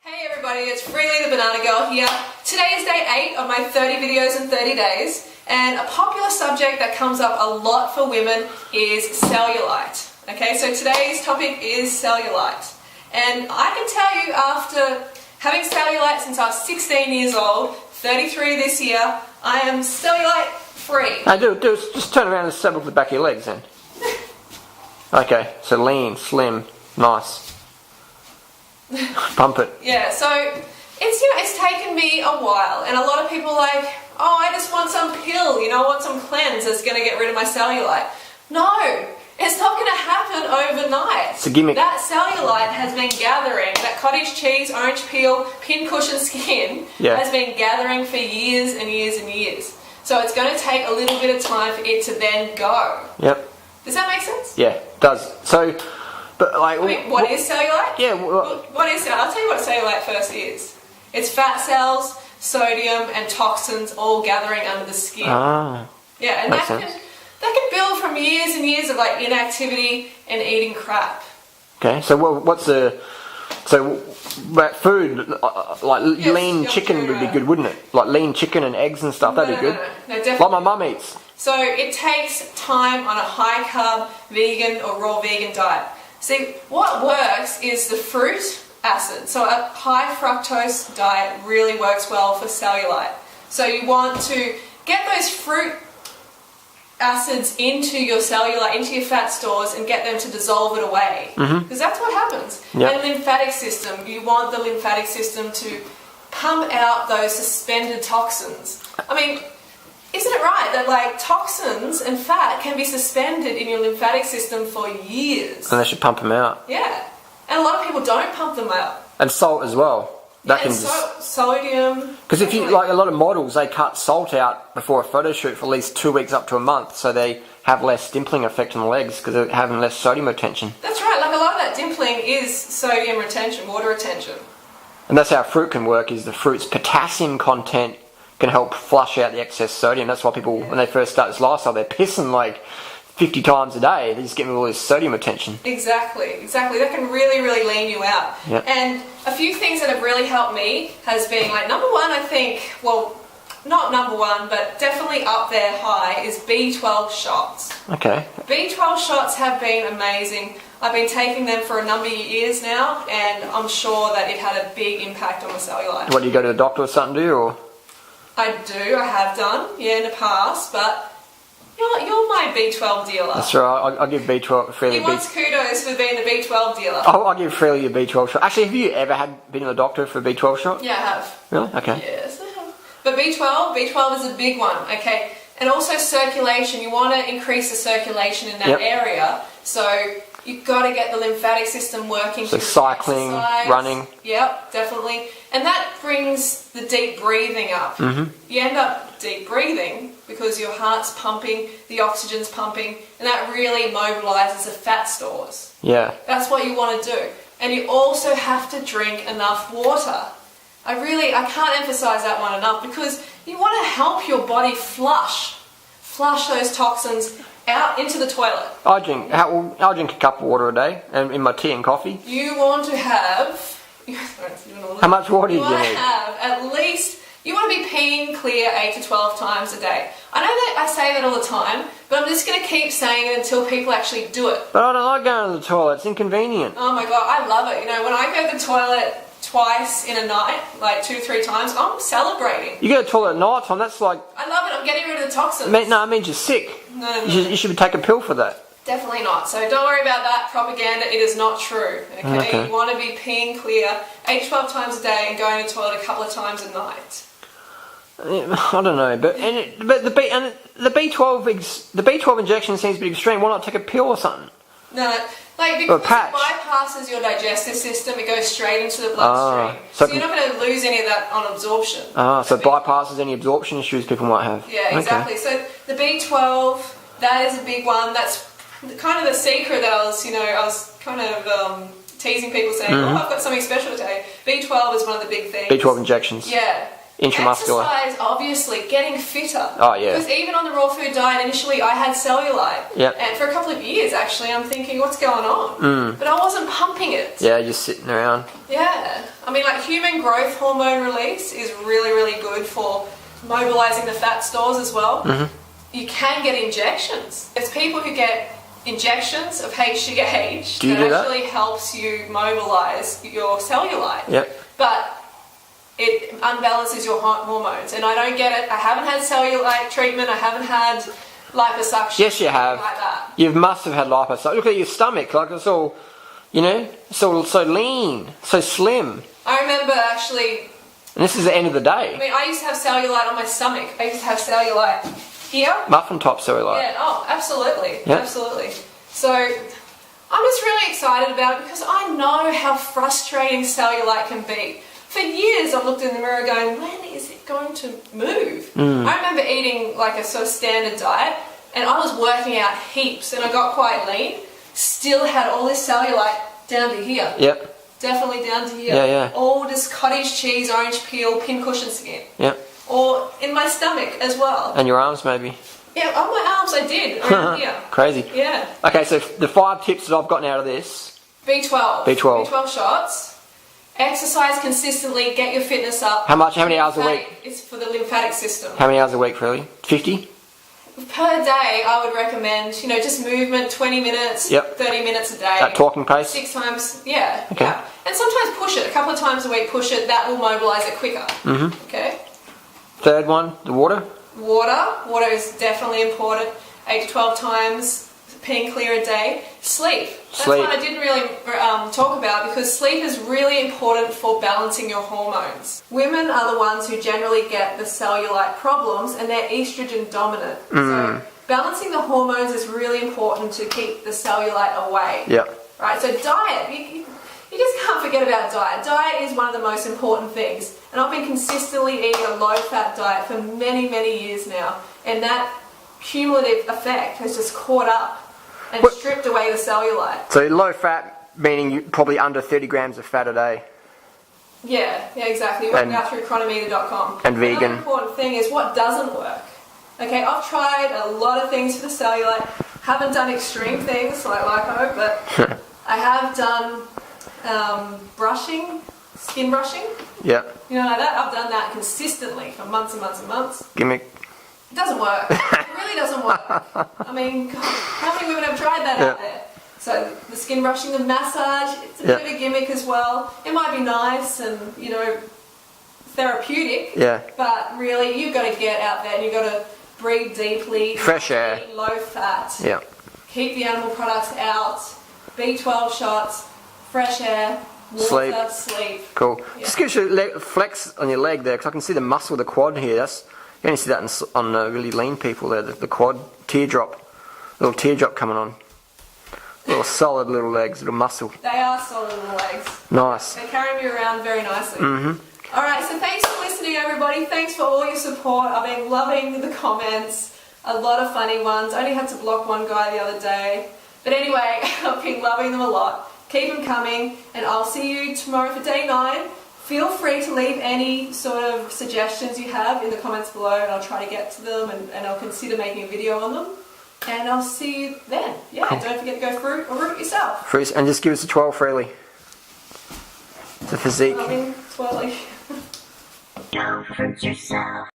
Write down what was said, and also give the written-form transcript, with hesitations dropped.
Hey everybody, it's Freely the Banana Girl here. Today is day 8 of my 30 videos in 30 days, and a popular subject that comes up a lot for women is cellulite. Okay, so today's topic is cellulite. And I can tell you, after having cellulite since I was 16 years old, 33 this year, I am cellulite free. Just turn around and step up the back of your legs then. Okay, so lean, slim, nice. Pump it. Yeah, so it's taken me a while, and a lot of people are like, oh, I just want some pill, I want some cleanse that's going to get rid of my cellulite. No, it's not going to happen overnight. It's a gimmick. That cellulite has been gathering, that cottage cheese, orange peel, pincushion skin has been gathering for years and years and years. So it's going to take a little bit of time for it to then go. Yep. Does that make sense? Yeah, it does. So, but like... what is cellulite? Yeah. What is cellulite? I'll tell you what cellulite first is. It's fat cells, sodium and toxins all gathering under the skin. Ah. Yeah, and that can build from years and years of like inactivity and eating crap. Okay, so food, like lean chicken would be good, wouldn't it? Like lean chicken and eggs and stuff, that'd be good. No, definitely. Like my mum eats. So it takes time on a high carb, vegan or raw vegan diet. See, what works is the fruit acid. So a high fructose diet really works well for cellulite. So you want to get those fruit acids into your cellulite, into your fat stores, and get them to dissolve it away. Because that's what happens. Yep. And lymphatic system, you want the lymphatic system to pump out those suspended toxins. I mean, isn't it right that like toxins and fat can be suspended in your lymphatic system for years? And they should pump them out. Yeah. And a lot of people don't pump them out. And salt as well. Sodium. Because if you, like a lot of models, they cut salt out before a photo shoot for at least 2 weeks up to a month, so they have less dimpling effect on the legs because they're having less sodium retention. That's right, like a lot of that dimpling is sodium retention, water retention. And that's how fruit can work, is the fruit's potassium content can help flush out the excess sodium. That's why people, when they first start this lifestyle, they're pissing like 50 times a day. They just get all this sodium retention. Exactly. That can really, really lean you out. Yep. And a few things that have really helped me has been like, number one, I think, well, not number one, but definitely up there high, is B12 shots. Okay. B12 shots have been amazing. I've been taking them for a number of years now, and I'm sure that it had a big impact on the cellulite. What, do you go to the doctor or something, do you? Or? I do, I have done, in the past, but you're my B12 dealer. That's right, I'll give B12 Freely. He wants kudos for being the B12 dealer. I'll give Freely a B12 shot. Actually, have you ever been to the doctor for a B12 shot? Yeah, I have. Really? Okay. Yes, I have. But B12 is a big one, okay? And also circulation, you want to increase the circulation in that area, so you've got to get the lymphatic system working. So cycling, running. Yep, definitely. And that brings the deep breathing up. You end up deep breathing because your heart's pumping, the oxygen's pumping, and that really mobilizes the fat stores. Yeah. That's what you want to do. And you also have to drink enough water. I can't emphasize that one enough, because you want to help your body flush those toxins out into the toilet. I drink a cup of water a day, and in my tea and coffee. You want to have... How much water do you need? You want to have at least... You want to be peeing clear 8 to 12 times a day. I know that I say that all the time, but I'm just going to keep saying it until people actually do it. But I don't like going to the toilet. It's inconvenient. Oh my god, I love it. When I go to the toilet twice in a night, like 2 or 3 times, I'm celebrating. You go to the toilet at night time, that's like... I love it, I'm getting rid of the toxins. No, it means you're sick. No. You should take a pill for that. Definitely not. So don't worry about that propaganda, it is not true. Okay? You want to be peeing clear 8 to 12 times a day and going to the toilet a couple of times a night. I don't know, but the B12 injection seems a bit extreme. Why not take a pill or something? No, because it bypasses your digestive system, it goes straight into the bloodstream. So you're not going to lose any of that on absorption. So it bypasses any absorption issues people might have. Yeah, exactly. Okay. So the B12, that is a big one. That's kind of the secret that I was kind of teasing people saying, oh, I've got something special today. B12 is one of the big things. B12 injections. Yeah. Intramuscular. Exercise, obviously, getting fitter. Oh, yeah. Because even on the raw food diet, initially I had cellulite. Yep. And for a couple of years, actually, I'm thinking, what's going on? But I wasn't pumping it. Yeah, just sitting around. Yeah. I mean, like, human growth hormone release is really, really good for mobilizing the fat stores as well. You can get injections. There's people who get injections of HGH Do you do that? actually helps you mobilize your cellulite. Yep. But it unbalances your hormones, and I don't get it. I haven't had cellulite treatment. I haven't had liposuction. Yes, you have. Like that. You must have had liposuction. Look at your stomach. Like, it's all, it's all so lean, so slim. I remember actually. And this is the end of the day. I mean, I used to have cellulite on my stomach. I used to have cellulite here. Muffin top cellulite. Yeah. Oh, absolutely. Yep. Absolutely. So I'm just really excited about it because I know how frustrating cellulite can be. For years, I've looked in the mirror going, when is it going to move? I remember eating like a sort of standard diet, and I was working out heaps, and I got quite lean. Still had all this cellulite down to here. Yep. Definitely down to here. Yeah, yeah. All this cottage cheese, orange peel, pincushion skin. Yep. Or in my stomach as well. And your arms, maybe. Yeah, on my arms I did, around here. Crazy. Yeah. Okay, so the 5 tips that I've gotten out of this. B12. B12. B12 shots. Exercise consistently, get your fitness up. How many hours a week? It's for the lymphatic system. How many hours a week, really? 50? Per day, I would recommend, just movement, 20 minutes, Yep. 30 minutes a day. At talking pace? 6 times, yeah. Okay. Yeah. And sometimes push it, a couple of times a week, push it, that will mobilise it quicker. Okay? Third one, the water? Water is definitely important, 8 to 12 times, peeing clear a day. Sleep. That's Sleep. what I didn't really talk about because sleep is really important for balancing your hormones. Women are the ones who generally get the cellulite problems and they're estrogen dominant. So balancing the hormones is really important to keep the cellulite away. Yep. Right, so diet, you just can't forget about diet. Diet is one of the most important things. And I've been consistently eating a low-fat diet for many, many years now. And that cumulative effect has just caught up and stripped away the cellulite. So low fat, meaning you probably under 30 grams of fat a day. Yeah, exactly. You work out through chronometer.com. And vegan. Another important thing is what doesn't work. Okay, I've tried a lot of things for the cellulite. Haven't done extreme things like lipo, but I have done brushing, skin brushing. Yeah. Like that. I've done that consistently for months and months and months. Gimmick. It doesn't work. It really doesn't work. I mean, God, how many women have tried that out there? So the skin brushing, the massage, it's a bit of a gimmick as well. It might be nice and, therapeutic. Yeah. But really, you've got to get out there and you've got to breathe deeply. Fresh air. Eat low fat. Yeah. Keep the animal products out. B12 shots. Fresh air. Water. Sleep. Cool. Yeah. Just give you a flex on your leg there because I can see the muscle, the quad here. You only see that on really lean people there, the quad teardrop. Little teardrop coming on. Little solid little legs, little muscle. They are solid little legs. Nice. They carry me around very nicely. Alright, so thanks for listening everybody. Thanks for all your support. I've been loving the comments. A lot of funny ones. I only had to block one guy the other day. But anyway, I've been loving them a lot. Keep them coming, and I'll see you tomorrow for day 9. Feel free to leave any sort of suggestions you have in the comments below, and I'll try to get to them, and I'll consider making a video on them. And I'll see you then. Yeah, don't forget to go fruit or root yourself. Fruit, and just give us a 12 freely. The physique. I mean, twirly. Go fruit yourself.